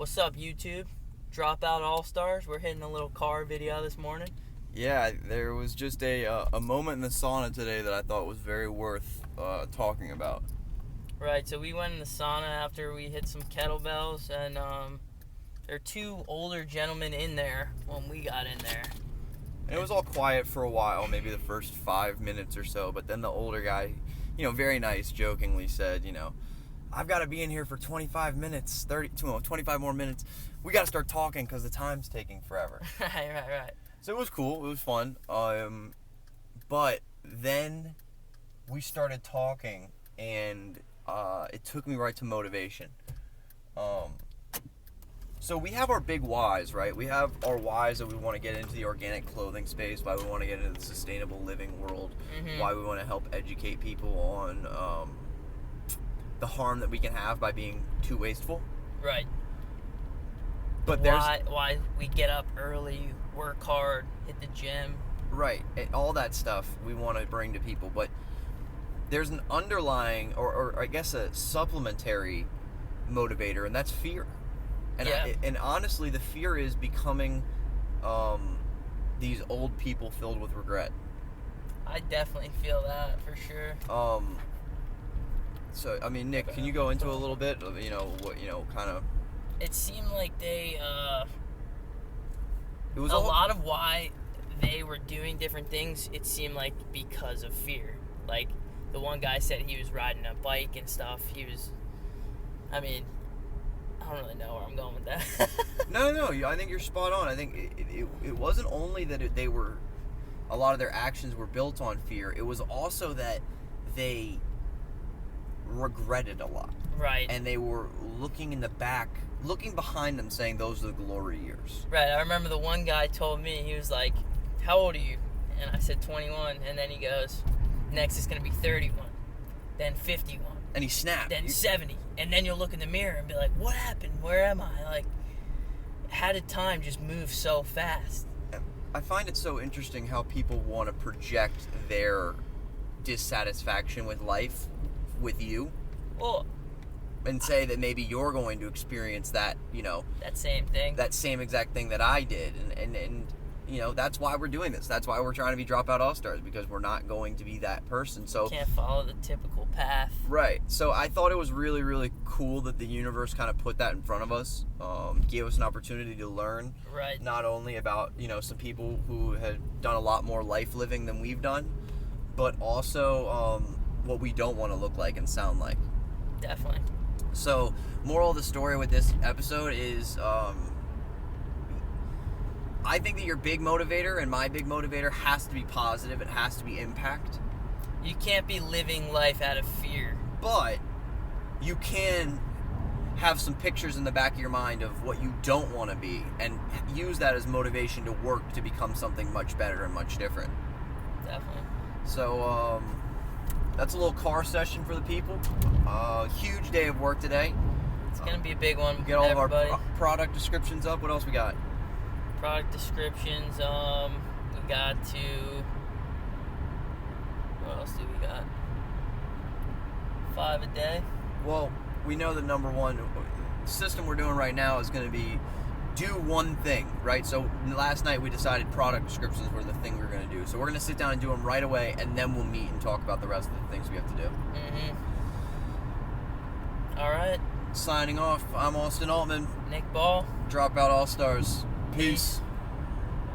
What's up, YouTube? Dropout All-Stars. We're hitting a little car video this morning. Yeah, there was just a moment in the sauna today that I thought was very worth talking about. Right, so we went in the sauna after we hit some kettlebells, and there are two older gentlemen in there when we got in there. And it was all quiet for a while, maybe the first 5 minutes or so, but then the older guy, very nice, jokingly said, I've got to be in here for 25 minutes, 25 more minutes. We got to start talking because the time's taking forever. Right. So it was cool. It was fun. But then we started talking, and it took me right to motivation. So we have our big whys, right? We have our whys that we want to get into the organic clothing space, why we want to get into the sustainable living world, why we want to help educate people on the harm that we can have by being too wasteful. Right. But why we get up early, work hard, hit the gym. Right, and all that stuff we want to bring to people, but there's an underlying, or I guess a supplementary motivator, and that's fear. And and honestly, the fear is becoming these old people filled with regret. I definitely feel that for sure. So I mean, Nick, can you go into a little bit of what kind of? It seemed like they It was a lot of why they were doing different things. It seemed like because of fear. Like the one guy said he was riding a bike and stuff. I don't really know where I'm going with that. No, I think you're spot on. I think it wasn't only that a lot of their actions were built on fear. It was also that they regretted a lot. Right. And they were looking behind them saying those are the glory years. Right. I remember the one guy told me, he was like, how old are you? And I said 21. And then he goes, next is going to be 31. Then 51. And he snapped. Then 70. And then you'll look in the mirror and be like, what happened? Where am I? Like, how did time just move so fast? I find it so interesting how people want to project their dissatisfaction with life with you. Well, and say that maybe you're going to experience that, that same thing. That same exact thing that I did. And that's why we're doing this. That's why we're trying to be Dropout All-Stars, because we're not going to be that person. So you can't follow the typical path. Right. So I thought it was really, really cool that the universe kind of put that in front of us, gave us an opportunity to learn. Right. Not only about, some people who had done a lot more life living than we've done, but also what we don't want to look like and sound like. Definitely. So, moral of the story with this episode is, I think that your big motivator and my big motivator has to be positive. It has to be impact. You can't be living life out of fear. But you can have some pictures in the back of your mind of what you don't want to be and use that as motivation to work to become something much better and much different. Definitely. So, that's a little car session for the people. Huge day of work today. It's going to be a big one. Get all of our product descriptions up. What else we got? Product descriptions. We got to... What else do we got? 5 a day. Well, we know the number one system we're doing right now is going to be do one thing, right? So last night we decided product descriptions were the thing we were going to do. So we're going to sit down and do them right away, and then we'll meet and talk about the rest of the things we have to do. All right. Signing off, I'm Austin Altman. Nick Ball. Dropout All-Stars. Peace.